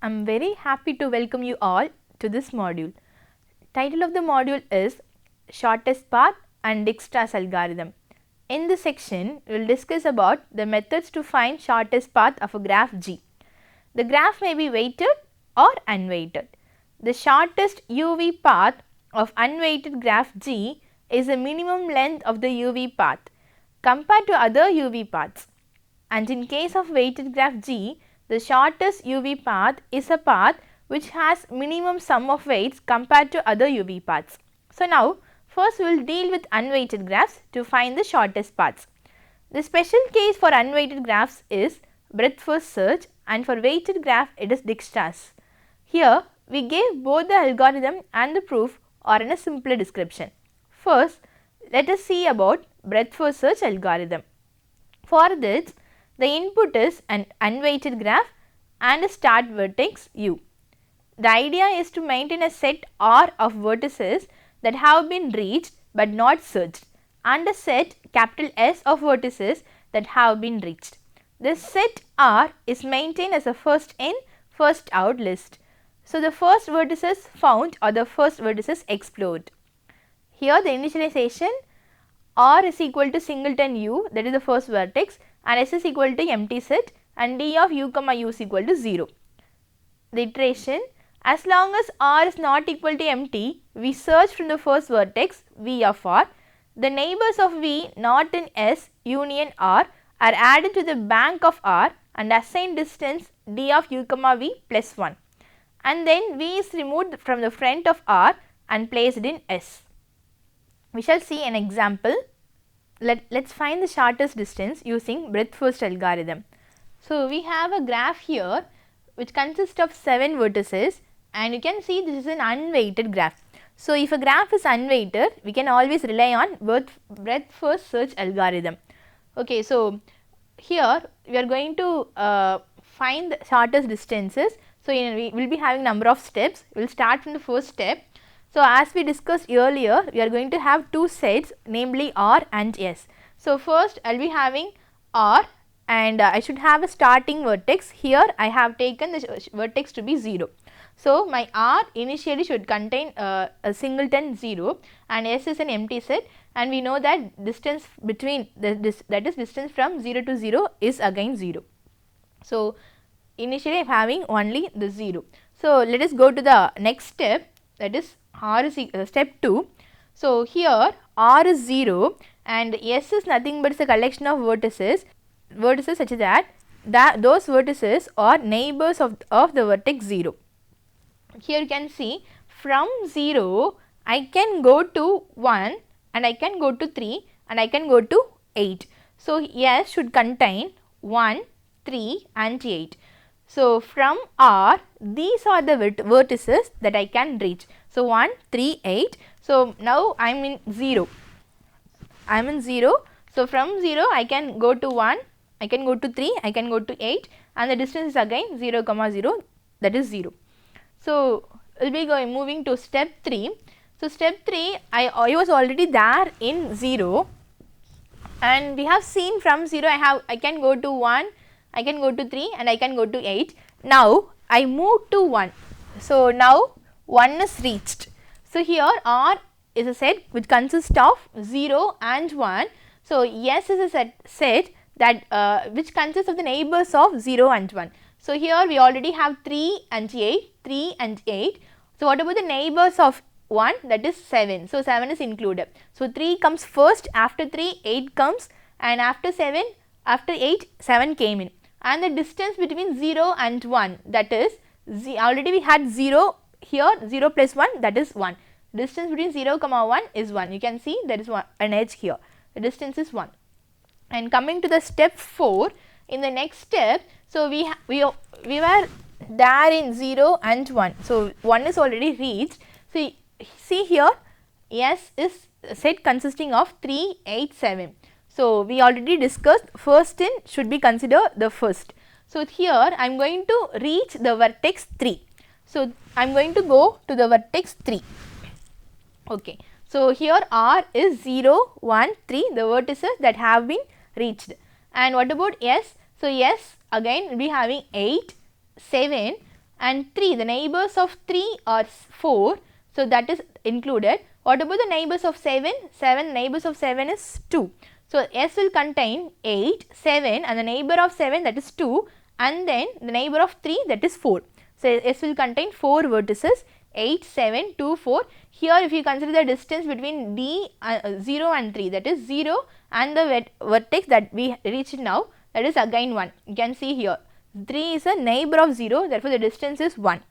I am very happy to welcome you all to this module. Title of the module is Shortest Path and Dijkstra's algorithm. In this section, we will discuss about the methods to find shortest path of a graph G. The graph may be weighted or unweighted. The shortest UV path of unweighted graph G is the minimum length of the UV path compared to other UV paths. And in case of weighted graph G, the shortest UV path is a path which has minimum sum of weights compared to other UV paths. So, now first we will deal with unweighted graphs to find the shortest paths. The special case for unweighted graphs is breadth first search, and for weighted graph it is Dijkstra's. Here we gave both the algorithm and the proof or in a simpler description. First, let us see about breadth first search algorithm. For this, the input is an unweighted graph and a start vertex u. The idea is to maintain a set R of vertices that have been reached but not searched and a set capital S of vertices that have been reached. This set R is maintained as a first in, first out list. So, the first vertices found or the first vertices explored. Here the initialization R is equal to singleton u, that is the first vertex, and S is equal to empty set and D of u comma u is equal to 0. The iteration, as long as R is not equal to empty, we search from the first vertex V of R. The neighbors of V not in S union R are added to the bank of R and assigned distance D of u comma V plus 1, and then V is removed from the front of R and placed in S. We shall see an example. Let's find the shortest distance using breadth first algorithm. So, we have a graph here which consists of 7 vertices, and you can see this is an unweighted graph. So, if a graph is unweighted, we can always rely on breadth first search algorithm. Okay, so here we are going to find the shortest distances. So, we will be having number of steps. We will start from the first step. So, as we discussed earlier, we are going to have two sets, namely R and S. So, first I will be having R and I should have a starting vertex. Here I have taken the vertex to be 0. So, my R initially should contain a singleton 0 and S is an empty set, and we know that distance between that is distance from 0 to 0 is again 0. So, initially I am having only the 0. So, let us go to the next step, that is R is step 2. So, here R is 0 and S is nothing but a collection of vertices such that those vertices are neighbors of the vertex 0. Here you can see from 0 I can go to 1 and I can go to 3 and I can go to 8. So, S should contain 1, 3 and 8. So, from R these are the vertices that I can reach. So, 1, 3, 8. So, now I am in 0. I am in 0. So, from 0 I can go to 1, I can go to 3, I can go to 8, and the distance is again 0 comma 0, that is 0. So, we will be moving to step 3. So, step 3 I was already there in 0, and we have seen from 0 I can go to 1, I can go to 3 and I can go to 8. Now, I move to 1. So, now 1 is reached. So, here R is a set which consists of 0 and 1. So, S is a set that which consists of the neighbors of 0 and 1. So, here we already have 3 and 8, 3 and 8. So, what about the neighbors of 1, that is 7. So, 7 is included. So, 3 comes first, after 3 8 comes, and after 7 after 8 7 came in, and the distance between 0 and 1, that is already we had 0 here, 0 plus 1, that is 1. Distance between 0 comma 1 is 1. You can see there is an edge here, the distance is 1. And coming to the step 4, in the next step, so we were there in 0 and 1. So, 1 is already reached. So, see here S is a set consisting of 3, 8, 7. So, we already discussed first in should be considered the first. So, here I am going to reach the vertex 3. So, I am going to go to the vertex 3. Okay. So, here R is 0, 1, 3, the vertices that have been reached. And what about S? So, S again will be having 8, 7 and 3, the neighbors of 3 are 4, so that is included. What about the neighbors of 7? 7, neighbors of 7 is 2. So, S will contain 8, 7 and the neighbor of 7, that is 2, and then the neighbor of 3, that is 4. So, S will contain 4 vertices, 8, 7, 2, 4. Here if you consider the distance between D 0 and 3, that is 0 and the vertex that we reached now, that is again 1. You can see here 3 is a neighbor of 0, therefore, the distance is 1.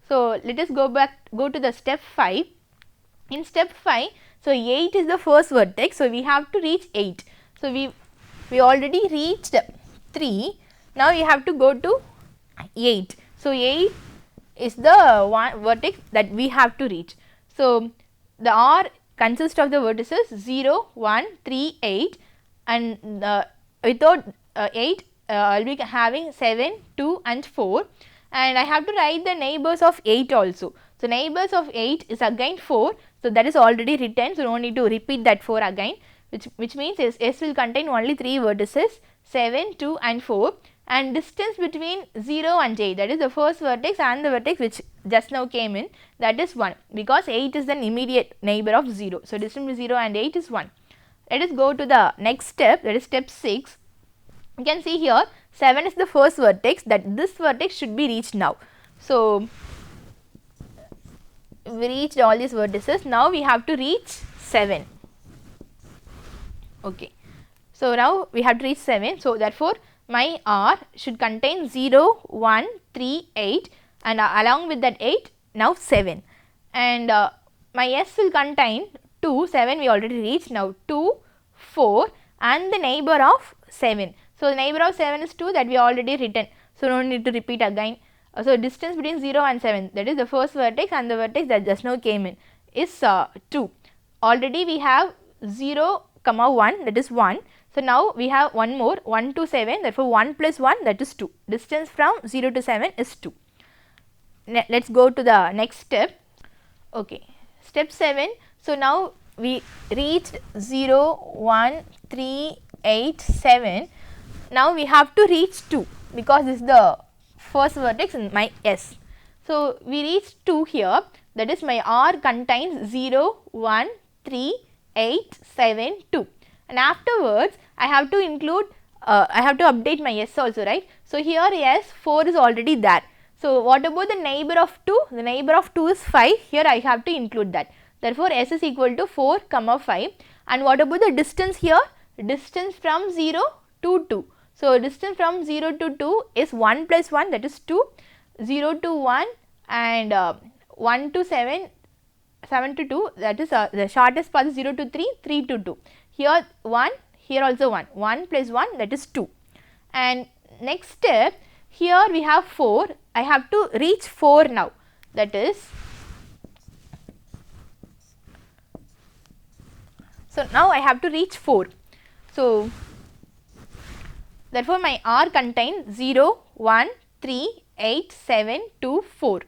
So, let us go to the step 5. In step 5, so 8 is the first vertex, so we have to reach 8. So, we already reached 3, now we have to go to 8. So, 8 is the one vertex that we have to reach. So, the R consists of the vertices 0, 1, 3, 8 and without 8 I will be having 7, 2 and 4, and I have to write the neighbors of 8 also. So, neighbors of 8 is again 4, so that is already written, so no need to repeat that 4 again, which means S will contain only 3 vertices 7, 2 and 4, and distance between 0 and 8, that is the first vertex and the vertex which just now came in, that is 1, because 8 is an immediate neighbor of 0. So, distance between 0 and 8 is 1. Let us go to the next step, that is step 6. You can see here 7 is the first vertex, that this vertex should be reached now. So, we reached all these vertices, now we have to reach 7. Okay. So, now we have to reach 7. So, therefore, my R should contain 0, 1, 3, 8 and along with that 8 now 7, and my S will contain 2, 7 we already reached, now 2, 4 and the neighbor of 7. So, the neighbor of 7 is 2, that we already written. So, no need to repeat again. So, distance between 0 and 7, that is the first vertex and the vertex that just now came in is 2. Already we have 0, 1, that is 1. So, now we have one more 1 to 7, therefore 1 plus 1, that is 2. Distance from 0 to 7 is 2. Let us go to the next step. Okay. Step 7. So, now we reached 0, 1, 3, 8, 7. Now, we have to reach 2 because this is the first vertex in my S. So, we reached 2 here, that is my R contains 0, 1, 3, 8, 7, 2. And afterwards, I have to include, I have to update my S also, right. So, here S 4 is already there. So, what about the neighbor of 2? The neighbor of 2 is 5, here I have to include that. Therefore, S is equal to 4, 5. And what about the distance here? Distance from 0 to 2. So, distance from 0 to 2 is 1 plus 1, that is 2, 0 to 1 and 1 to 7, 7 to 2, that is the shortest path is 0 to 3, 3 to 2. Here 1, here also 1, 1 plus 1, that is 2. And next step, here we have 4, I have to reach 4 now, that is, so now I have to reach 4. So, therefore, my R contains 0, 1, 3, 8, 7, 2, 4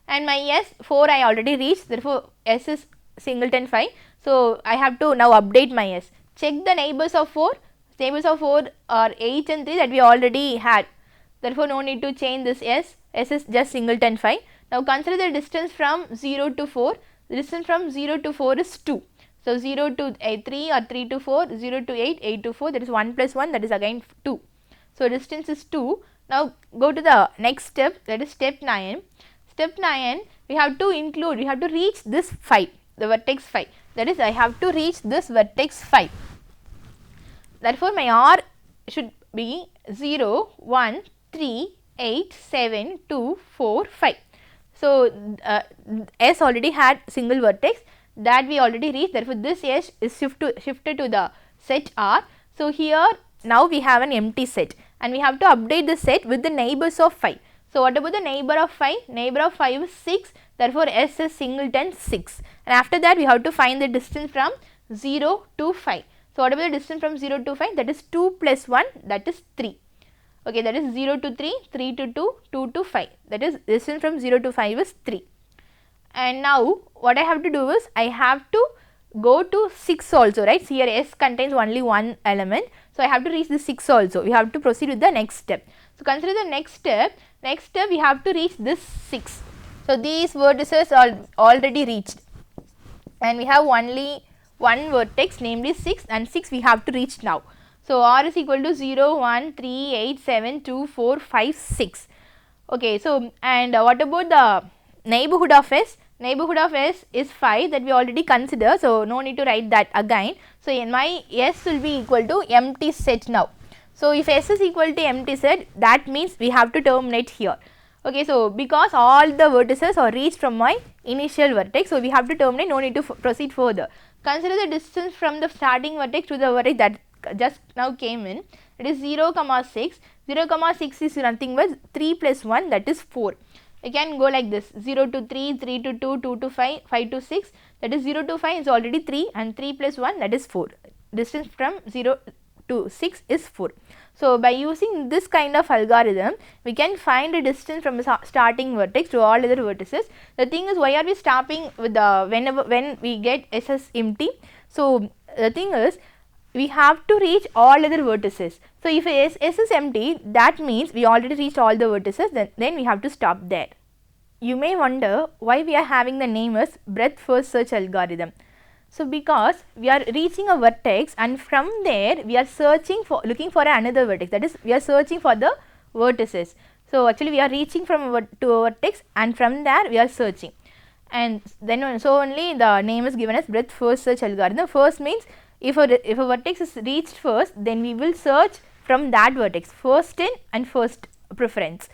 and my S 4 I already reached, therefore, S is singleton 5. So, I have to now update my S. Check the neighbors of 4, neighbors of 4 are 8 and 3 that we already had, therefore, no need to change this S, S is just singleton 5. Now, consider the distance from 0 to 4, the distance from 0 to 4 is 2. So, 0 to 3 or 3 to 4, 0 to 8, 8 to 4, that is 1 plus 1, that is again 2. So, distance is 2. Now, go to the next step, that is step 9. Step 9, we have to include, we have to reach this 5, the vertex 5, that is I have to reach this vertex 5. Therefore, my R should be 0, 1, 3, 8, 7, 2, 4, 5. So, S already had single vertex that we already reached, therefore, this S is shifted to the set R. So, here now we have an empty set and we have to update the set with the neighbors of 5. So, what about the neighbor of 5? Neighbor of 5 is 6, therefore, S is singleton 6 and after that we have to find the distance from 0 to 5. So, what about the distance from 0 to 5? That is 2 plus 1, that is 3. Okay, that is 0 to 3, 3 to 2, 2 to 5, that is distance from 0 to 5 is 3. And now, what I have to do is, I have to go to 6 also, right. So, here S contains only one element. So, I have to reach the 6 also, we have to proceed with the next step. So, consider the next step. Next step we have to reach this 6. So, these vertices are already reached and we have only one vertex, namely 6, and 6 we have to reach now. So, R is equal to 0, 1, 3, 8, 7, 2, 4, 5, 6. Okay, so and what about the neighborhood of S? Neighborhood of S is 5 that we already consider, so no need to write that again. So, in my S will be equal to empty set now. So, if S is equal to empty set, that means we have to terminate here. Okay, so because all the vertices are reached from my initial vertex, so we have to terminate, no need to proceed further. Consider the distance from the starting vertex to the vertex that just now came in. It is 0, 6. 0, 6 is nothing but 3 plus 1, that is 4. You can go like this: 0 to 3, 3 to 2, 2 to 5, 5 to 6, that is 0 to 5 is already 3, and 3 plus 1, that is 4. Distance from 0 to 6 is 4. So, by using this kind of algorithm, we can find the distance from the starting vertex to all other vertices. The thing is, why are we stopping with the when we get SS empty? So, the thing is, we have to reach all other vertices. So, if S is empty, that means we already reached all the vertices, then we have to stop there. You may wonder why we are having the name as breadth first search algorithm. So, because we are reaching a vertex and from there we are looking for another vertex, that is we are searching for the vertices. So, actually we are reaching to a vertex and from there we are searching, and then so only the name is given as breadth first search algorithm. First means if a vertex is reached first, then we will search from that vertex, first in and first preference.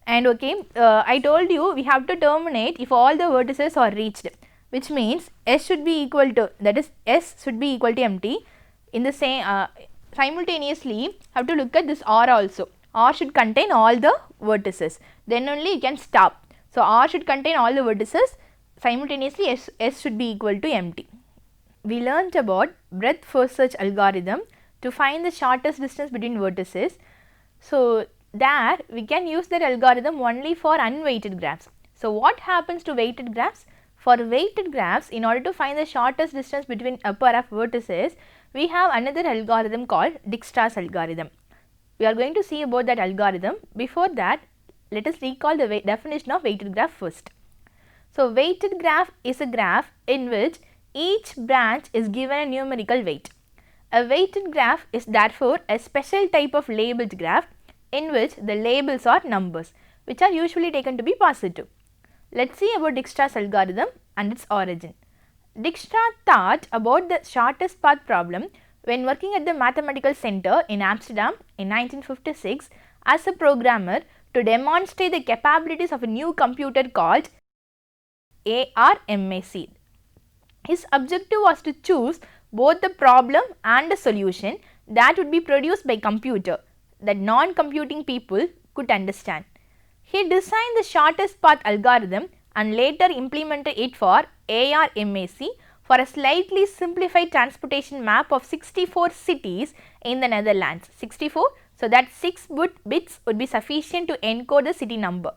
And okay, I told you we have to terminate if all the vertices are reached, which means S should be equal to, that is S should be equal to empty. In the same simultaneously have to look at this R also. R should contain all the vertices, then only you can stop. So, R should contain all the vertices, simultaneously S should be equal to empty. We learnt about breadth first search algorithm to find the shortest distance between vertices. So, there we can use that algorithm only for unweighted graphs. So, what happens to weighted graphs? For weighted graphs, in order to find the shortest distance between a pair of vertices, we have another algorithm called Dijkstra's algorithm. We are going to see about that algorithm. Before that, let us recall the definition of weighted graph first. So, weighted graph is a graph in which each branch is given a numerical weight. A weighted graph is therefore a special type of labeled graph in which the labels are numbers, which are usually taken to be positive. Let us see about Dijkstra's algorithm and its origin. Dijkstra thought about the shortest path problem when working at the Mathematical Center in Amsterdam in 1956 as a programmer to demonstrate the capabilities of a new computer called ARMAC. His objective was to choose both the problem and the solution that would be produced by computer that non-computing people could understand. He designed the shortest path algorithm and later implemented it for ARMAC for a slightly simplified transportation map of 64 cities in the Netherlands. 64, so that 6 bits would be sufficient to encode the city number.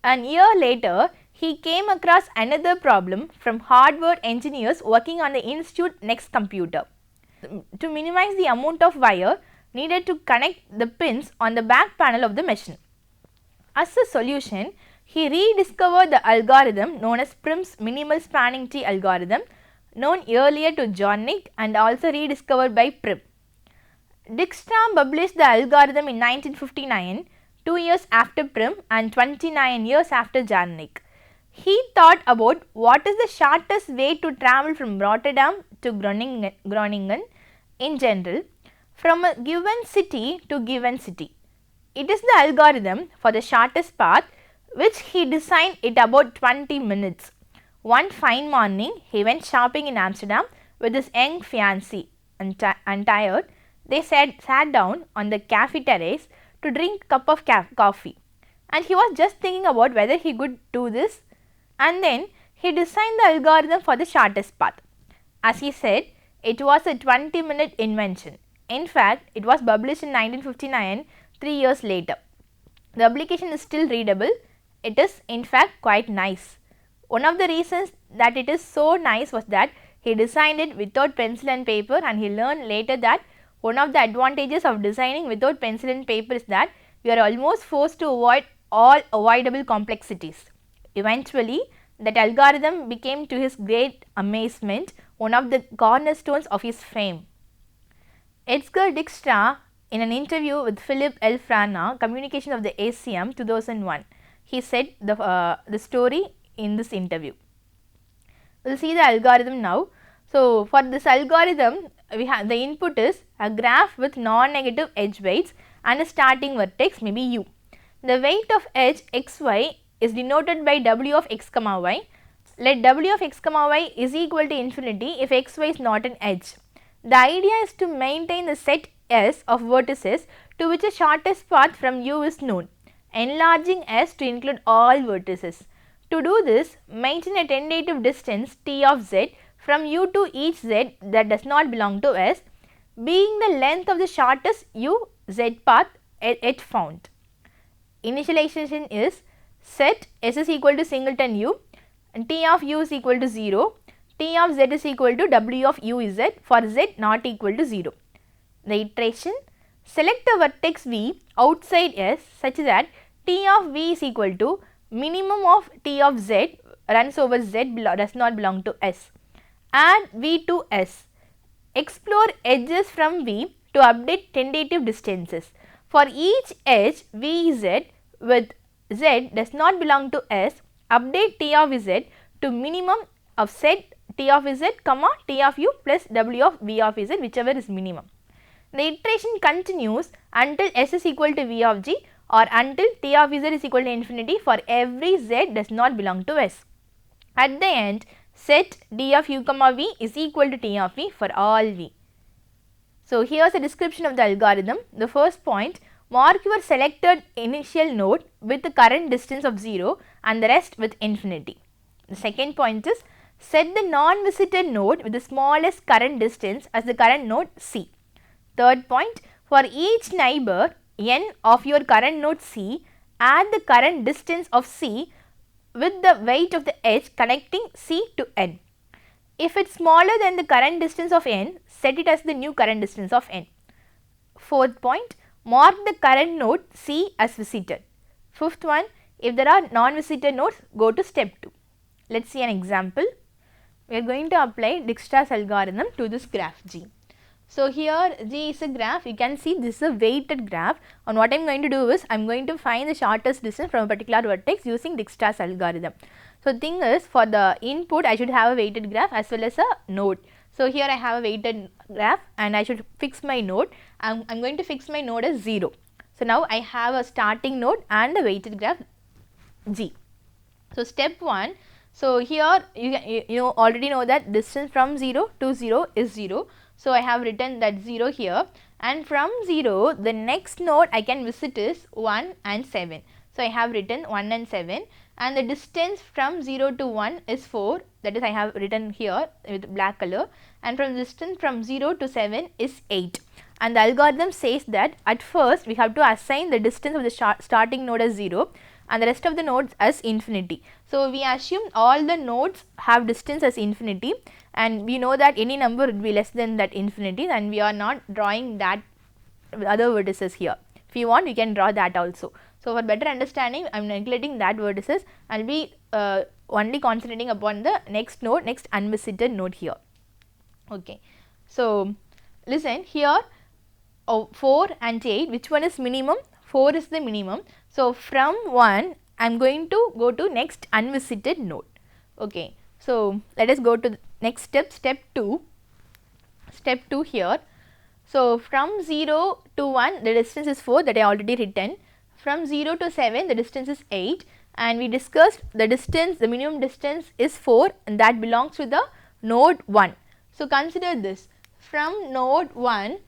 An year later, he came across another problem from hardware engineers working on the Institute Next computer. To minimize the amount of wire needed to connect the pins on the back panel of the machine. As a solution, he rediscovered the algorithm known as Prim's minimal spanning tree algorithm, known earlier to Jarnik and also rediscovered by Prim. Dijkstra published the algorithm in 1959, 2 years after Prim and 29 years after Jarnik. He thought about what is the shortest way to travel from Rotterdam to Groningen in general, from a given city to given city. It is the algorithm for the shortest path which he designed it about 20 minutes. One fine morning, he went shopping in Amsterdam with his young fiancée and tired. They sat down on the cafe terrace to drink a cup of coffee, and he was just thinking about whether he could do this, and then he designed the algorithm for the shortest path. As he said, it was a 20-minute invention. In fact, it was published in 1959, 3 years later. The publication is still readable. It is in fact quite nice. One of the reasons that it is so nice was that he designed it without pencil and paper, and he learned later that one of the advantages of designing without pencil and paper is that we are almost forced to avoid all avoidable complexities. Eventually, that algorithm became, to his great amazement, one of the cornerstones of his fame. Edgar Dijkstra, in an interview with Philip L. Frana, Communication of the ACM 2001, he said the story in this interview. We will see the algorithm now. So, for this algorithm, we have the input is a graph with non-negative edge weights and a starting vertex, maybe u. The weight of edge xy is denoted by w of x comma y. Let w of x comma y is equal to infinity if xy is not an edge. The idea is to maintain the set S of vertices to which the shortest path from u is known, enlarging S to include all vertices. To do this, maintain a tentative distance t of z from u to each z that does not belong to S, being the length of the shortest u z path h found. Initialization is set S is equal to singleton u and t of u is equal to 0, t of z is equal to w of u z for z not equal to 0. The iteration, select a vertex v outside S such that t of v is equal to minimum of t of z runs over z does not belong to S. Add v to S. Explore edges from v to update tentative distances. For each edge vz with z does not belong to S, update t of z to minimum of set t of z comma t of u plus w of v of z, whichever is minimum. The iteration continues until S is equal to v of g or until t of z is equal to infinity for every z does not belong to S. At the end, set d of u comma v is equal to t of v for all v. So, here is a description of the algorithm. The first point, mark your selected initial node with the current distance of 0 and the rest with infinity. The second point is, set the non-visited node with the smallest current distance as the current node C. Third point, for each neighbor n of your current node C, add the current distance of C with the weight of the edge connecting C to n. If it is smaller than the current distance of n, set it as the new current distance of n. Fourth point, mark the current node C as visited. Fifth one, if there are non-visited nodes, go to step 2. Let us see an example. We are going to apply Dijkstra's algorithm to this graph G. So, here G is a graph, you can see this is a weighted graph, and what I am going to do is I am going to find the shortest distance from a particular vertex using Dijkstra's algorithm. So, thing is, for the input I should have a weighted graph as well as a node. So, here I have a weighted graph and I should fix my node. I am going to fix my node as 0. So, now I have a starting node and a weighted graph G. So, step 1, so here you already know that distance from 0 to 0 is 0. So, I have written that 0 here, and from 0 the next node I can visit is 1 and 7. So, I have written 1 and 7, and the distance from 0 to 1 is 4, that is I have written here with black color, and from distance from 0 to 7 is 8. And the algorithm says that at first we have to assign the distance of the starting node as 0 and the rest of the nodes as infinity. So, we assume all the nodes have distance as infinity, and we know that any number would be less than that infinity, and we are not drawing that other vertices here. If you want, you can draw that also. So, for better understanding, I am neglecting that vertices and will be only concentrating upon the next node, next unvisited node here. Okay. So, listen here, 4 and 8, which one is minimum? 4 is the minimum. So, from 1 I am going to go to next unvisited node. Okay. So, let us go to the next step, step 2 here. So, from 0 to 1 the distance is 4, that I already written. From 0 to 7 the distance is 8, and we discussed the distance, the minimum distance is 4, and that belongs to the node 1. So, consider this, from node 1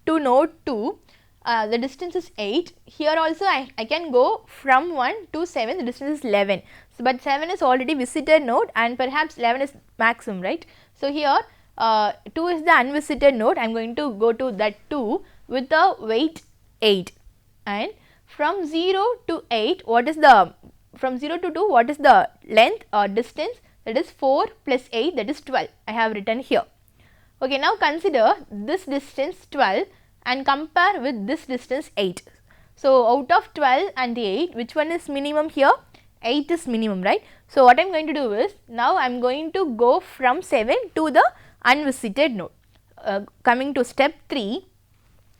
to node 2 the distance is 8. Here also I can go from 1 to 7, the distance is 11. So, but 7 is already visited node and perhaps 11 is maximum, right. So, here 2 is the unvisited node, I am going to go to that 2 with the weight 8, and from 0 to 8 what is the, from 0 to 2 what is the length or distance, that is 4 plus 8, that is 12, I have written here. Okay, now consider this distance 12 and compare with this distance 8. So, out of 12 and 8, which one is minimum here? 8 is minimum, right. So, what I am going to do is, now I am going to go from 7 to the unvisited node. Coming to step 3,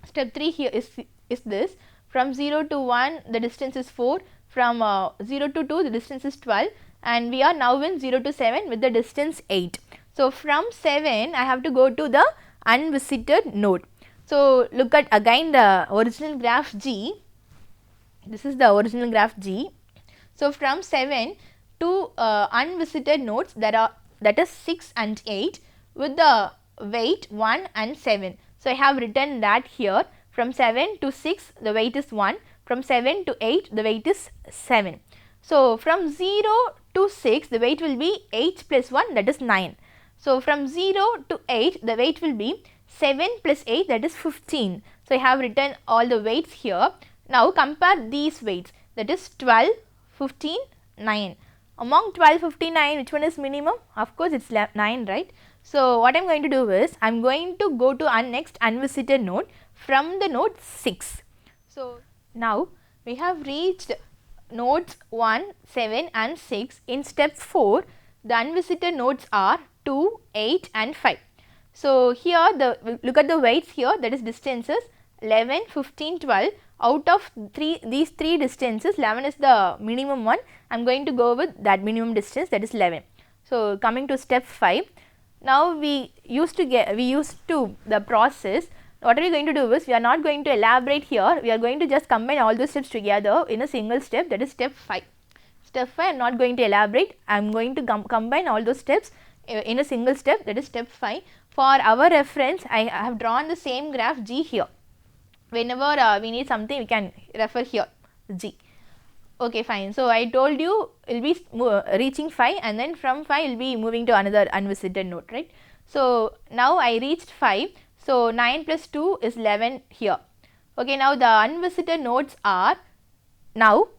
step 3 here is this, from 0 to 1 the distance is 4, from 0 to 2 the distance is 12, and we are now in 0 to 7 with the distance 8. So, from 7 I have to go to the unvisited node. So, look at again the original graph G, this is the original graph G. So, from 7 to unvisited nodes there are, that is 6 and 8 with the weight 1 and 7. So, I have written that here, from 7 to 6 the weight is 1, from 7 to 8 the weight is 7. So, from 0 to 6 the weight will be 8 plus 1, that is 9. So, from 0 to 8 the weight will be 7 plus 8, that is 15. So, I have written all the weights here. Now, compare these weights, that is 12, 15, 9. Among 12, 15, 9, which one is minimum? Of course, it is 9, right. So, what I am going to do is, I am going to go to next unvisited node from the node 6. So, now we have reached nodes 1, 7 and 6. In step 4, the unvisited nodes are 2, 8 and 5. So, here look at the weights here, that is distances 11, 15, 12. Out of these 3 distances, 11 is the minimum one. I am going to go with that minimum distance, that is 11. So, coming to step 5. Now, we used to the process. What are we going to do is, we are not going to elaborate here, we are going to just combine all those steps together in a single step, that is step 5. Step 5 I am not going to elaborate, I am going to combine all those steps in a single step, that is step 5. For our reference, I have drawn the same graph G here. Whenever we need something, we can refer here G. Okay, fine. So, I told you it will be reaching 5, and then from 5 will be moving to another unvisited node, right. So, now I reached 5. So, 9 plus 2 is 11 here. Okay, now the unvisited nodes are now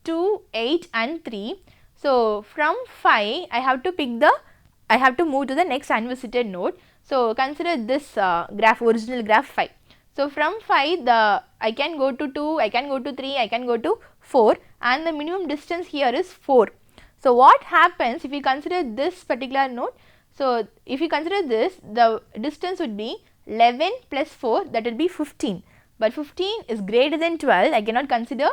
2, 8 and 3. So, from 5 I have to move to the next unvisited node. So, consider this graph, original graph 5. So, from 5 I can go to 2, I can go to 3, I can go to 4, and the minimum distance here is 4. So, what happens if you consider this particular node? So, if you consider this, the distance would be 11 plus 4, that will be 15, but 15 is greater than 12, I cannot consider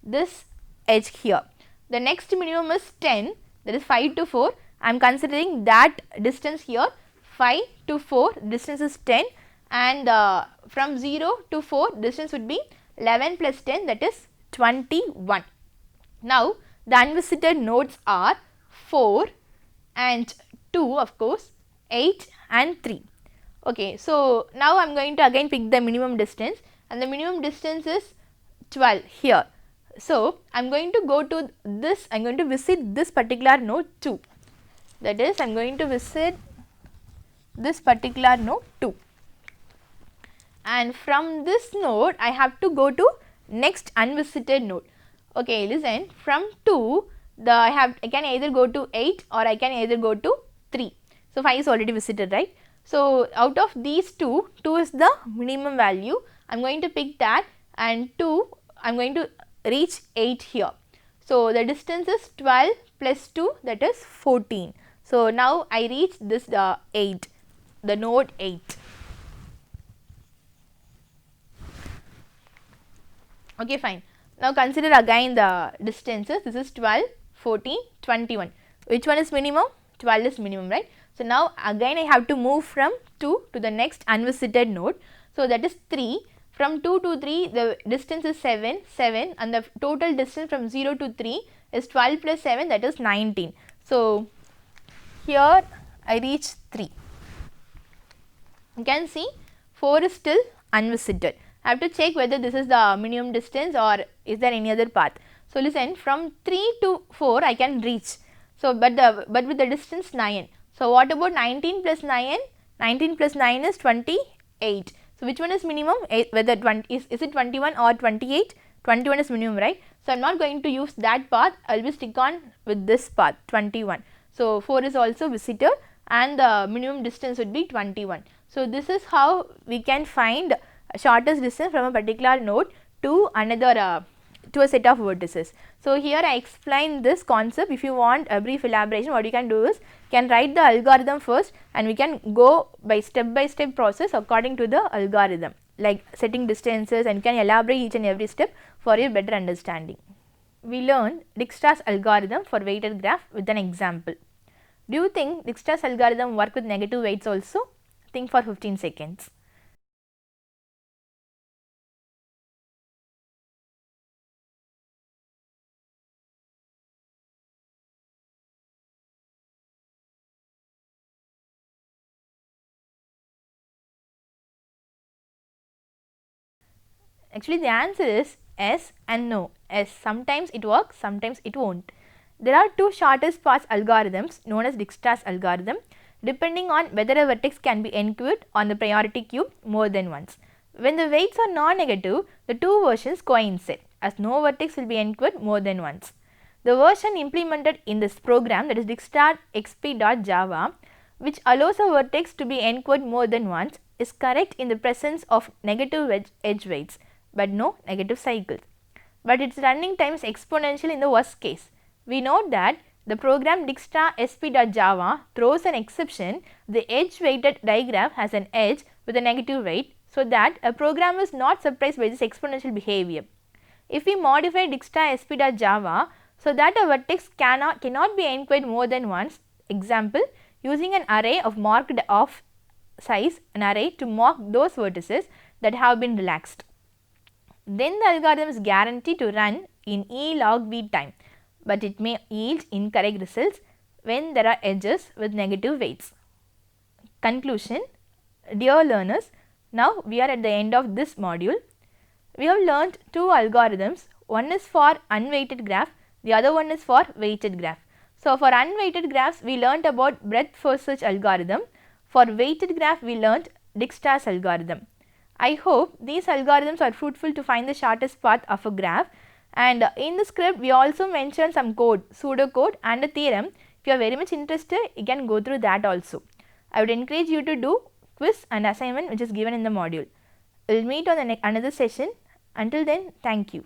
this edge here. The next minimum is 10, that is 5 to 4, I am considering that distance here. 5 to 4 distance is 10, and from 0 to 4 distance would be 11 plus 10, that is 21. Now, the unvisited nodes are 4 and 2, of course, 8 and 3. Okay, so now I am going to again pick the minimum distance, and the minimum distance is 12 here. So, I am going to go to this, I am going to visit this particular node 2, that is I am going to visit this particular node 2, and from this node I have to go to next unvisited node. Okay, listen, from 2 I can either go to 8 or I can either go to 3. So, 5 is already visited, right. So, out of these 2 is the minimum value. I am going to pick that, and 2 I am going to reach 8 here. So, the distance is 12 plus 2, that is 14. So, now I reach this 8, the node 8. Okay, fine. Now, consider again the distances. This is 12, 14, 21. Which one is minimum? 12 is minimum, right. So, now again I have to move from 2 to the next unvisited node. So, that is 3. From 2 to 3 the distance is 7, and the total distance from 0 to 3 is 12 plus 7, that is 19. So, here I reach 3. You can see 4 is still unvisited. I have to check whether this is the minimum distance or is there any other path. So, listen, from 3 to 4 I can reach. So, but with the distance 9. So, what about 19 plus 9? 19 plus 9 is 28. So, which one is minimum? Whether is it 21 or 28? 21 is minimum, right. So, I am not going to use that path, I will be stick on with this path 21. So, 4 is also visited and the minimum distance would be 21. So, this is how we can find shortest distance from a particular node to another to a set of vertices. So, here I explain this concept. If you want a brief elaboration, what you can do is can write the algorithm first and we can go by step process according to the algorithm, like setting distances, and can elaborate each and every step for your better understanding. We learned Dijkstra's algorithm for weighted graph with an example. Do you think Dijkstra's algorithm work with negative weights also? Think for 15 seconds. Actually, the answer is yes and no. Yes, sometimes it works, sometimes it won't. There are two shortest path algorithms known as Dijkstra's algorithm, depending on whether a vertex can be enqueued on the priority queue more than once. When the weights are non-negative, the two versions coincide, as no vertex will be enqueued more than once. The version implemented in this program, that is Dijkstra xp.java, which allows a vertex to be enqueued more than once, is correct in the presence of negative edge weights, but no negative cycles. But its running time is exponential in the worst case. We note that the program Dijkstra sp.java throws an exception. The edge weighted digraph has an edge with a negative weight, so that a program is not surprised by this exponential behavior. If we modify Dijkstra sp.java so that a vertex cannot be enqueued more than once, example, using an array of marked off size, an array to mark those vertices that have been relaxed, then the algorithm is guaranteed to run in E log V time, but it may yield incorrect results when there are edges with negative weights. Conclusion: dear learners, now we are at the end of this module. We have learnt two algorithms. One is for unweighted graph, the other one is for weighted graph. So, for unweighted graphs, we learnt about breadth first search algorithm. For weighted graph, we learnt Dijkstra's algorithm. I hope these algorithms are fruitful to find the shortest path of a graph, and in the script we also mentioned some code, pseudocode and a theorem. If you are very much interested, you can go through that also. I would encourage you to do quiz and assignment which is given in the module. We will meet on the another session. Until then, thank you.